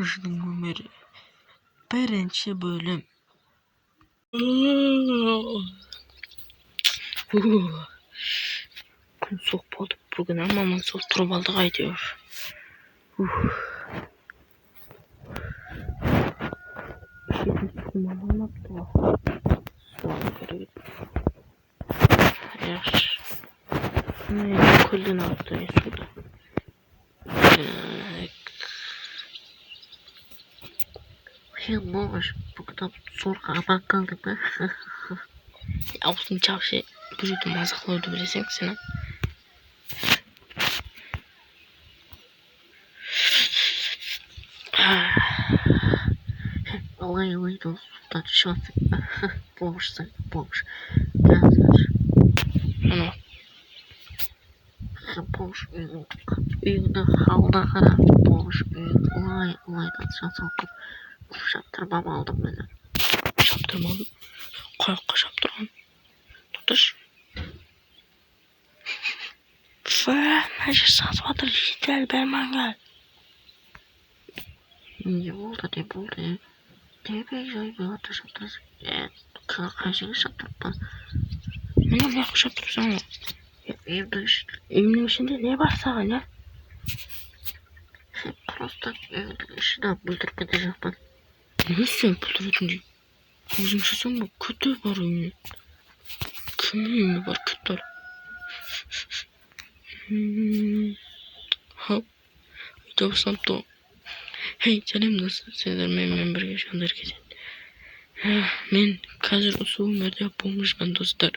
Bağış'ın Ömer'i. Birinci bölüm. Gün soğuk oldu bugün ama nasıl oturup aldık aydiyor. Şimdi kumama yaptı. Sonra göre yaş. Ne kullun yaptı suda. Ya Bağış bu kadar zor kadar kaldı mı? Altın çarşı büyüdü mazaklardı bilesem sen. Olay oldu. Tartışması. Boğuşsun. Boğuş. Geldiler. Ano. Boğuş uyuduk. Uyudu. Havda kara. Boğuş uyudu. Olay tartışması oldu. Şaptırmam aldım beni. Şaptırmadım. Kayakka şaptırmam. Tutuş. Meclis satmadır. Gel Berman gel. Ne oldu ne oldu? Ne bir şaptırmaz. Kaçını şaptırmaz. Benim ne şaptırmaz. Evin içinde ne varsa ne? Просто işine buldurmayacağım ben. Nasıl buldurdun? Bizim şaşırma kötü var oyun. Kimin var kötü? Ha? Video santo. Hey canım nasıl? Sizler bir yaşandır geçen. Men қазір осы өмірде болмышмын достар.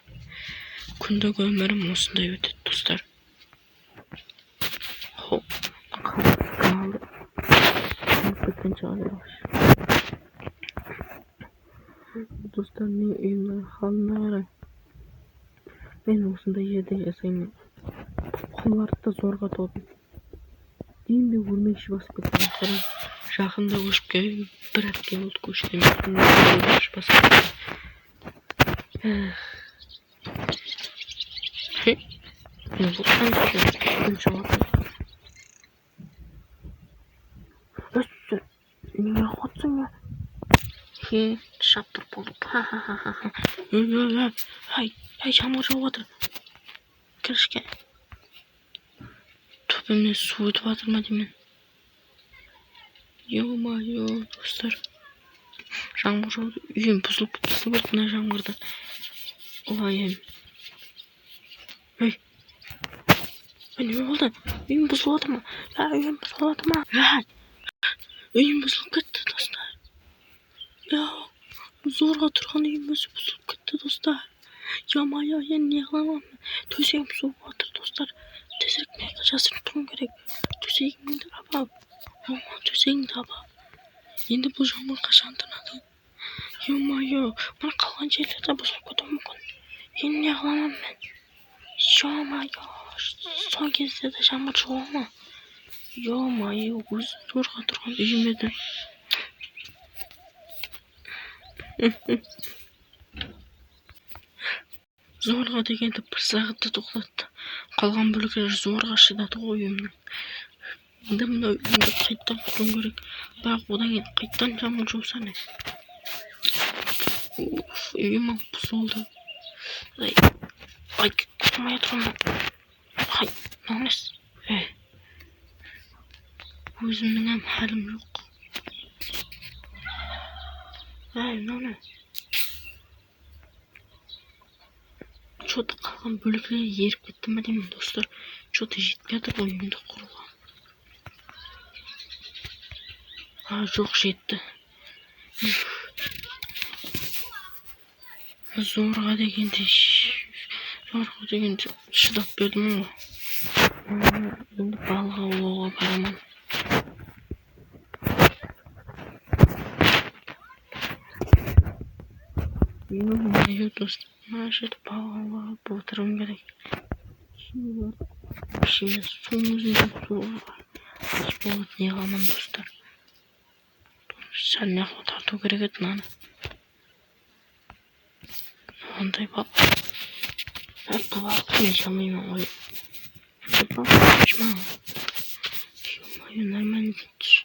Күнде өмірім осындай өтеді достар. Хоп. Kaldı. Sıkıntı alıyorlar. Dostlar ne evimden haline varayım. Ben osunda yerde yaşayayım. Kulları da zorға toldum. Дейін бе өлмек іші басып кеткен қарам. Жақында көшіп келіп бір апта болды көшкен. Іші басып кеткен. Ne bu sanki gün çoğaldı. Össün. Ne yaptın ya? Şaptır bulup. Hay çamur çoğaldı. Keşke. Tüpümle su batırmadım ben. Yo dostlar. Жаңбыр жауды. Үйім бұзылып кеткісі болды мына жаңбырда. Олайым. Ne oldu? Үйім бұзылып ма? Үйім бұзылып ма? Үйім бұзылып кетті достар. Зорға тұрған үйім өзі бұзылып кетті достар. Я не қыламын. Төсегім суып жатыр достар. Тезірек жасырып тұрғым керек. Төсегімді апам. Төсегімді апам. Енді бұл жаңбыр қашан тынады? Yo-mayo, mana қалған жерлерде бұзылып кетуі мүмкін. Енді не қыламын мен? Yo-mayo, son кездерде жаңбыр жауа ма? Yo-mayo, өзі зорға тұрған үйім еді. Зорға дегенде бір сағатта тоқтатты. Қалған бөліктер зорға шыдады ғой үйімнің. Енді мына үйімді қайттан құрым керек. Бірақ одан кейін қайттан жаңбыр жауса не? Үйім бұзылды. Ай, құрмай тұрмын. Ай, нағыныз. Өзімнің хәлім жоқ. Нағыны. Что-то қалған бөліктер еріп кетті ме деймін достар. Что-то жетпей жатыр ғой үйімді құруға. Жоқ жетті. Зорға дегенде шыдап бердім ғой. Енді балға аулауға барамын. Ё-моё, достар, мына жерде балға аулап отыруым керек. Ішіме суың өзінде суға аш болады не қыламын достар. Сәл нақыл тарту керек еді мынаны. Ондай бал. Балықты мен жамаймын ғой. Ё-моё, нормально тұр.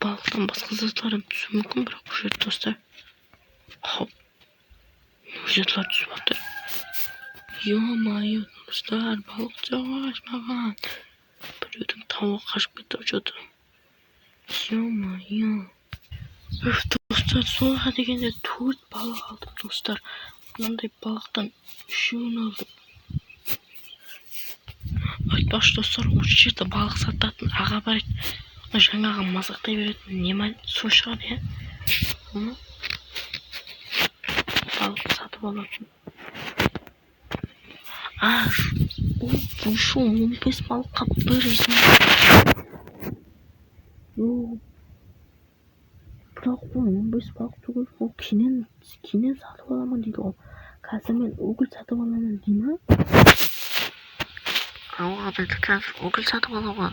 Балық балықтан басқа заттарын түсу мүмкін, бірақ бұл жерде достар. Хоп. Заттар түсіп жатыр. Ё-моё, достар, балық жағаш маған. Біреудің тауы қашып кетіп жатыр. Ё-моё. Достар, соға дегенде 4 балық алдым, достар. Мынандай балықтан 3-ін алдым. Айтпақшы достар, осы жерде балық сататын аға бар еді. Жаңағы мазақтай беретін не сол шығар, иә? Балық сатып алатын. Бұл шу 15 балыққа бір ізін. Бірақ бұл 15 балық түгіл, ол кенен сатып аламын дейді ғой. Қазір мен өкіл сатып аламын дейді ма? Ауға білді қазір өкіл сатып аламын.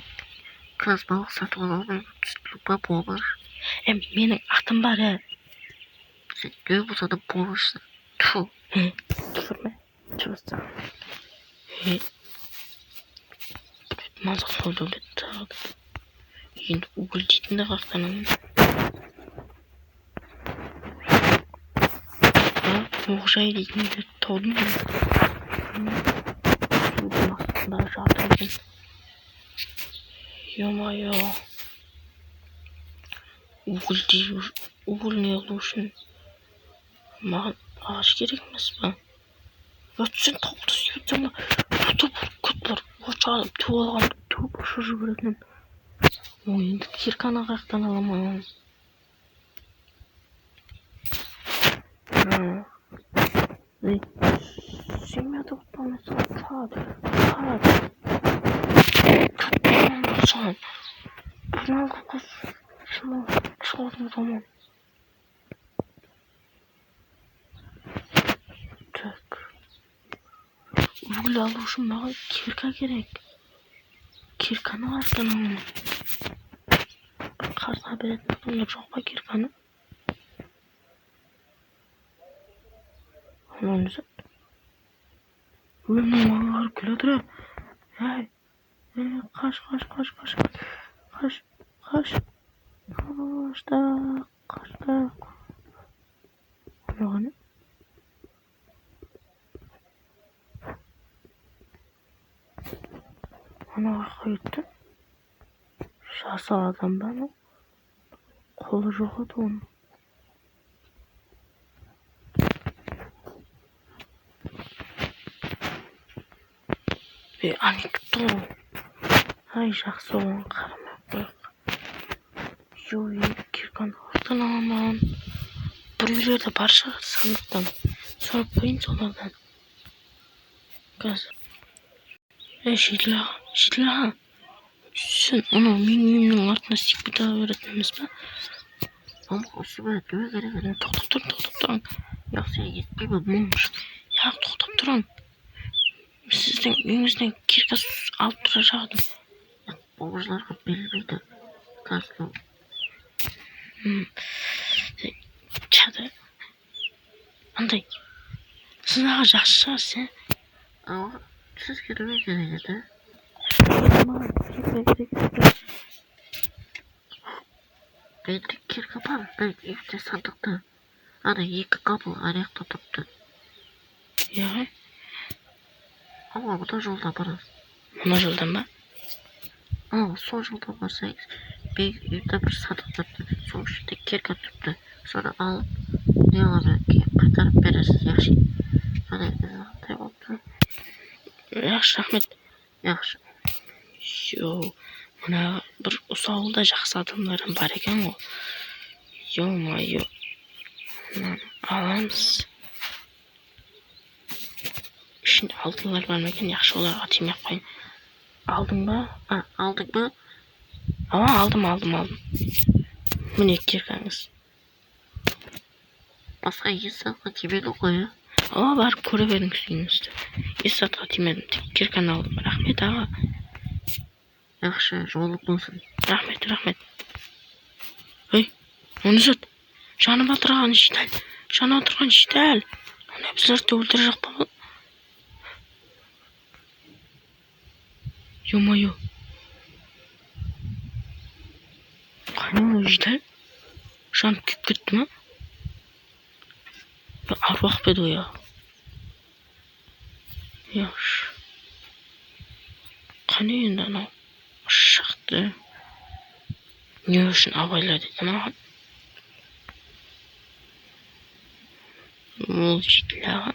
Қазір балық сатып аламын. Түсініп ба болмаш? Менің атым бар, Сен не болса да болмашсың. Ту. Түфірме? Түфірсің. Мазық қойды өлетті тағады. Енді өкіл дейтін де қақтанамын. Оқжай дейтін де таудың мен. Судың астында жатыр екен. Ё-моё. Өкіл не қылу үшін маған ағаш керек емес па? Сен тауды сүйетсің ба? Көт бар. Очағым туып алған туып ұшырып жүретінім. Енді кирканы қаяқтан аламын. Сен мені ұтпамайсың. Қады. Қатын. Шығадым заман. Так. Өкіл алу үшін маған кирка керек. Кирканы қаяқтан аламын. Қарызға беретін адамдар жоқ па кирканы? Оны зат. Өлмей маған қарып күле тұра. Қаш. Қаштақ. Анағаны? Анаға қойытты. Жасал адам ба ма? Қолы жоқ еді оның. Анекдот. Жақсы оған қарамай қояйық. Кирканы қаяқтан аламын. Бір үйлерде бар шығар сандықтан. Сұрап қойын солардан. Қазір. Жетіл аға. Сен анау менің үйімнің артына секпет ала беретін емес па? Мама осы бәрі не керек? Тоқтап тұрың. Сен етпеймін мұңыш. Тоқтап тұрың. Сіздің үйіңізден кирка алып тұра жағдым. Бұғыжларға белмейді. Қазір. Чады. Андай. Сіз аға жақсы шығарсың. Ауға, сізге не керек еді? Менде кирка бар. Мен үйімде сандықта. Ана 2 қабыл аяқта тұрыпты. Яғай? Ауға, мұна жолда барасыз. Мұна жолдан ба? Сол жолдан барсаңыз, мен үйімде бір сандық тұрыпты. Сол ішінде кирка тұрыпты. Соны алып, не аламын, қайтарып бересіз, яқшы. Андай болыпты. Яқшы, рахмет. Яқшы. Мына бір осы ауылда жақсы адамдардан бар екен ғой. Ё-моё. Аламыз. Ішінде алтындар бар ма екен, яқшы оларға тимей қойын. Алдың ба? Алдың ба? Алдым. Міне киркаңыз. Басқа ес-сатқа тимеді ғой, барып көре беріңіз үйіңізді. Ес-сатқа тимедім, тек кирканы алдым. Рахмет аға. Яқшы, жолың болсын. Рахмет. Оны зат. Жанып отырған жидәл. Оны біздерді өлтірі жоқ па бұл? Ё-моё. Qani uni Jidal? Sham kuyib ketdimi? Bir arvoh bedi o ya. Yaxshi. Qani endi ana shaqdi. Niyoshin avayladi. Ana Jidal.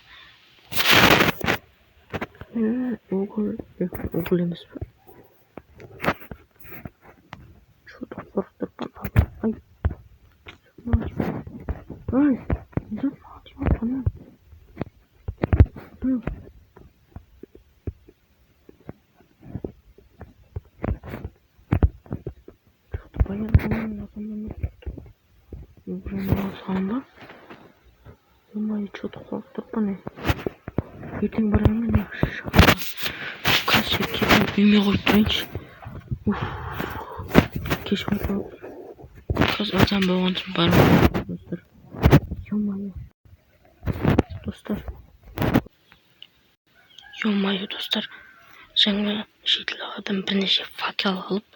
O'g'il emas bu. Cho'ta qo'rqtirib ay. Ay, nima qilmoqchiman? Что-то qo'rqtiribman. Eting boraman yaxshi. Kassetga uyimga qo'yib turingchi. Kechmasa kaz azam bo'lgan barman do'stlar. Yo'mayo. Do'stlar. Жаңа шетлерden bir neçe fakal alıp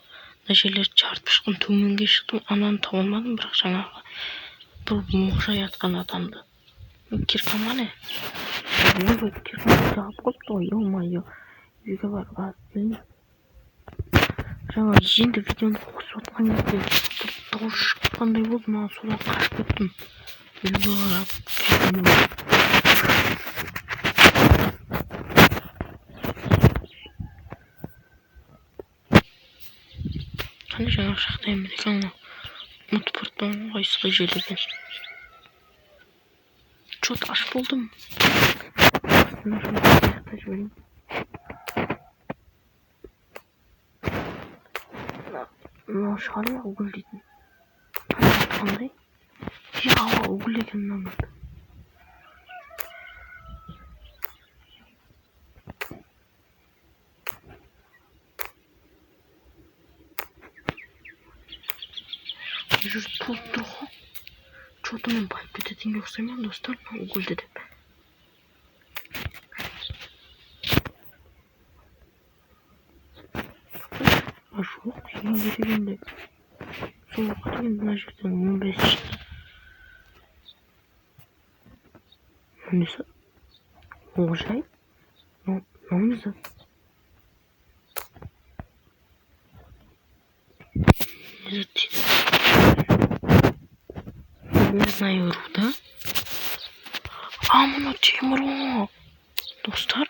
neşeler çarpışkın tümünge çıktım. Ananı tavamadım bırak жаңағы bir muğuşa yatkan adamdı. Kirkama ne? Ne bu kirkama cevap koptu. Yo'mayo. Uyga barib atdim. Жаңа енді videoni qo'sib atgan кезде tovush qanday bo'ldi? Men so'lab qarab ketdim. Uyga qarab ketdim. Qani жаңа шақтаймын екен. Ұмытып бардым қайсыға желеген. Что-то аш болдым. Шалия угол дейтін. Қандай? Ауа угол екенін анады. Жүріп толып тұр ғой. Что-то мен байып кететінге ұқсаймын достар. Угол дедім. Жоқ, енді дегенде. Сол қатыген мына жерден 15 шықты. Несі? Олжай? Несі? Несі? Не знаю, руда. Мына темір о. Достар.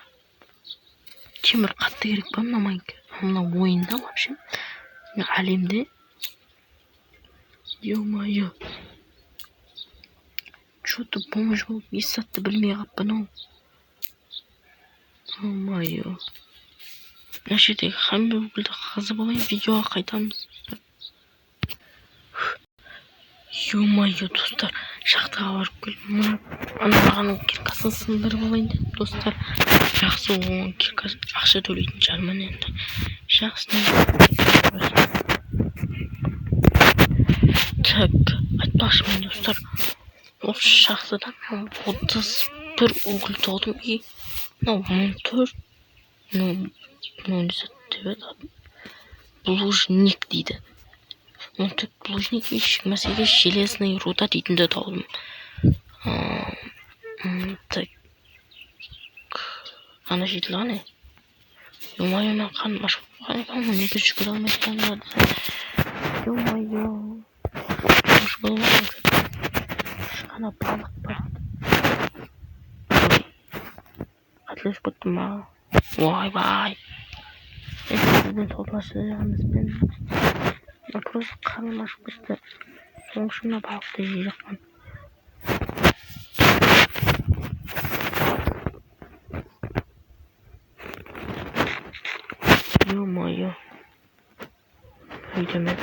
Темір қатты керек па мынамайнкі? Мына ойында вообще. Әлемде. Ё-моё. Что-то помощь болып есатты білмей қаппын ау. Ё-моё. Мына жердегі хамбе өкілді қазып алайын, видеоға қайтамыз. Ё-моё, достар. Шақтыға барып келдім. Анағаның киркасын сындырып алайын дедім, достар. Жақсы оған киркасын ақша төлейтін жарман енді. Жақсы не? Так, айтпақшымын, достар. Осы шақтыдан 31 оғыл тоғдым. Мынау 14. Мынау не деп еді? Блужник дейді. 14 блужник ешкімесеге железный руда дейтінді таудым. Так. Ана жетілі ане? Ё-моё, мен қаным ашып қаным неге жүгіре алмайтын ады. Ё-моё. Жүгіре алмайтын. Шықана балық барады. Қателесіп кеттім ма? Ой-бай. Сізбен толмашылығымызбен. Просто қарным ашып кетті. Соңшына балықты жей жақпан. Ё-моё. Үйдемен.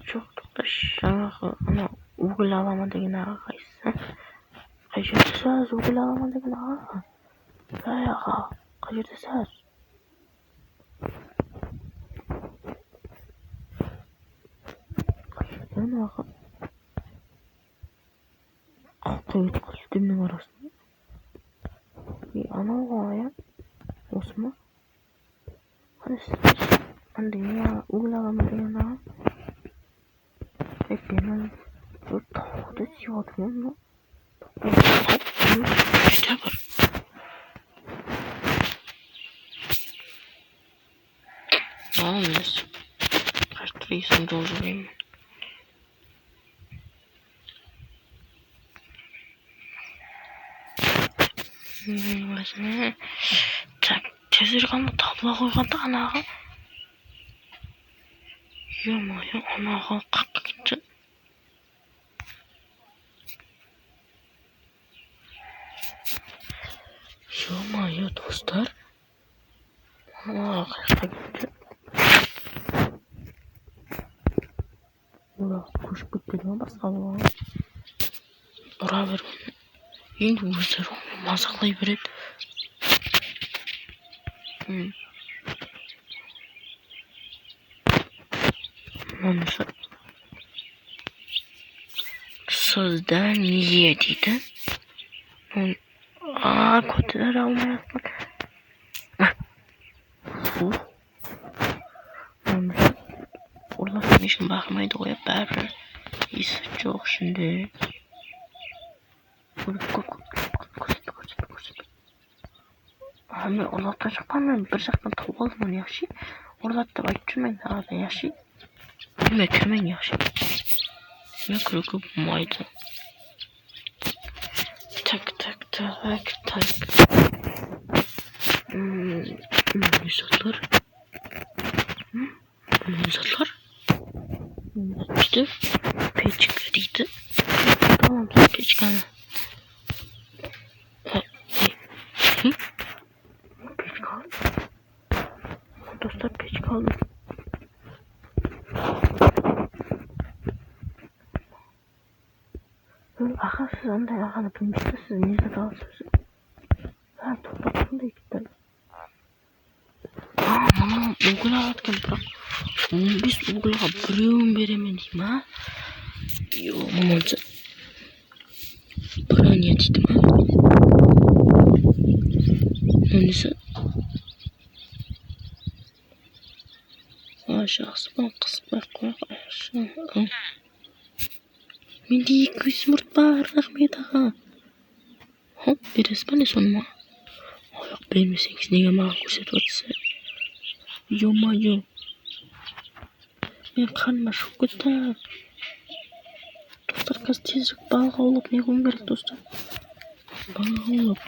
Жоқ, тоқташ. Жаңағы ана угол аламын деген аға қайсысы? Қай жерде сәз угол аламын деген аға? Әй аға, қай жерде сәз? Аға қойып қылдымның арасында. Анау ғой, осы ма? Қандай сіз? Қандай не угол аламын деген аға? Benim bir tavuğu da siyordum ya. İşte var. Olmaz. Karşılayısın doldurayım. Başına. Tezirganı tabla koyganda anağı. Yomaya anağı kalkıp gitti. Yomaya dostlar. Anağı kalkıp gitti. Ura kuş bıkkıdan basalım. Ura ver onu. Şimdi vurdur onu mazaklayıverip. Ondan sözden yediydi. Kötüler almayasın. Ondan orada işin bakmayı da koyup beraber. İyisi çok şimdi. Ama Allah'tan çıkmam bir jaktan tavuk aldım onu yaxşı. Orada da bak kürmen abi yaxşı. Bilme kürmen yaxşı. Ne kırıkıp maydı. Tak tak tak tak. Müsatlar. Müsatlar. İşte peçkiriydi. Tamam peçkan. Peçkan. Dostlar peçkan. Aha siz anda yakını bilmişsiniz. Siz niye dalsınız? Ben topladım da gittim. Aman okula atken bırak. Onu biz okula bırığım veremedim ha. Yo mamanca. Para niyetiydim ha. Neyse. Aşağısı ben kısmak koyak aşağı. Mindi küs murt var rahmet ağa. Hop biraz bana sonuma. Ayak vermeseniz neye mahkus et otsa. Yo mayo. Ben kanma şu kadar. Dostlar kız tezcik balığa olup ne koyun gerek dostlar. Balığa olup.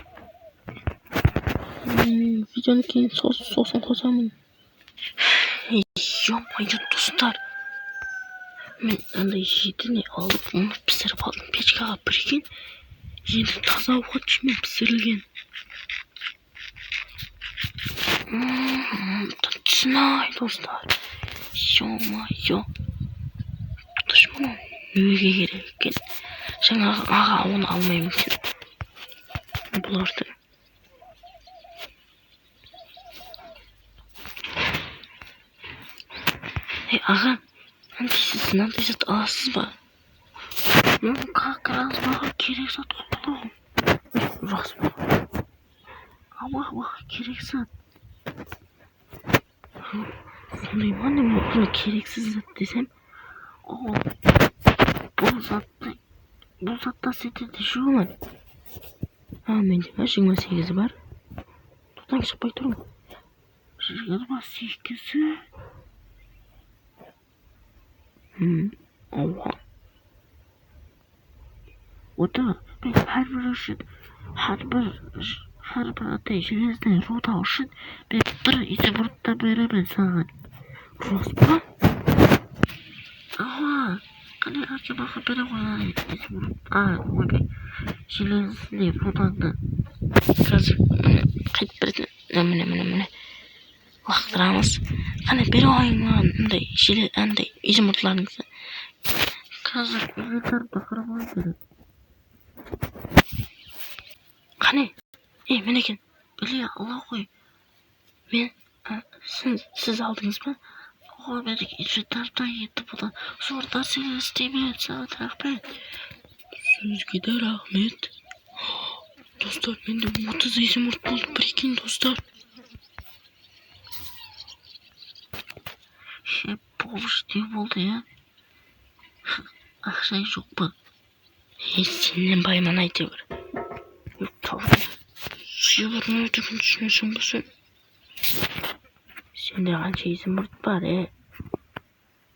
Videonun keyin sosun koysamın. Yo mayo dostlar. Men anda yedini alıp onu pişirip aldım. Peçkağa birikin. Yedi taza avukat içime pişirilgen. Tatçınay dostlar. Yo mayo. Tutuşmanın nüge gereken. Sen ağa onu almayı mümkün. Bulardı. Hey ağa. Siz neredeyse ağızsız bak. Ya kalk az bak gerek sat oğlum. Rast bak. Bak gerek sat. Sonrayım annem okula gereksiz zat desem. O bu zatta sete düşüyor mu? Bence her şeyin 8'i var. Tutan çıkmayı durma. Şeyler var 8'i. Allah. O da benim her bir ateşinizden rota olsun. Ben bir izi burada veremem sana. Rospa? Aha. Hani acaba haberi var. İzi burada. Okey. Şilinizli buradan da. Kazık. Kayıt bir ne. Vaktıramız. Hani bir oyunlarında şili anda izmutlarınızı. Kazık. Yeter bakarım gerek. Hani menekin biliyor Allah koy. Ben siz aldınız mı? O benim ücretlerden yetti bu da. Sonra seni istemiyorum sana rahmet. Söz gider rahmet. Dostlar ben de bu 30 yaşım mutlu oldum. Birikin dostlar. Şey boş diye oldu ya. Akşam çok mu? Seninle bayman aytıyor. Tabii. Suya varma ödümün düşünüyorsun bu sen. Sende anca izin mırt var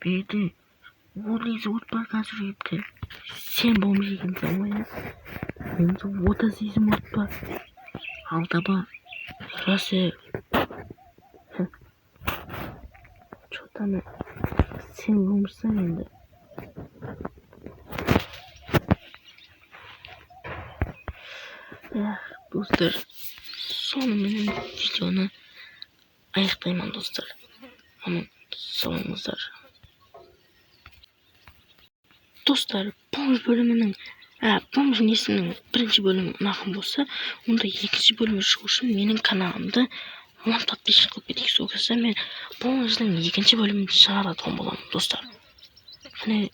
Beydi. Oğlu izot var kaçırıyıptı. Sen bomba yedin ama ya. Benim de vodası izin mırt var. Alda bak. Rası. Çok tane. Sen bulmuşsan şimdi. Ya dostlar. Sonra benim videonu ayıklayman dostlar. Ama sonumuzlar. Dostlar, Bomba bölümünün Bomba'nın isminin birinci bölümü nakım olsa, onda ikinci bölümü çıkışım benim kanalımda on tatbiş kılıp edik soğuksa ben Bomba'nın ikinci bölümünü çağıradım bulam dostlar. Hani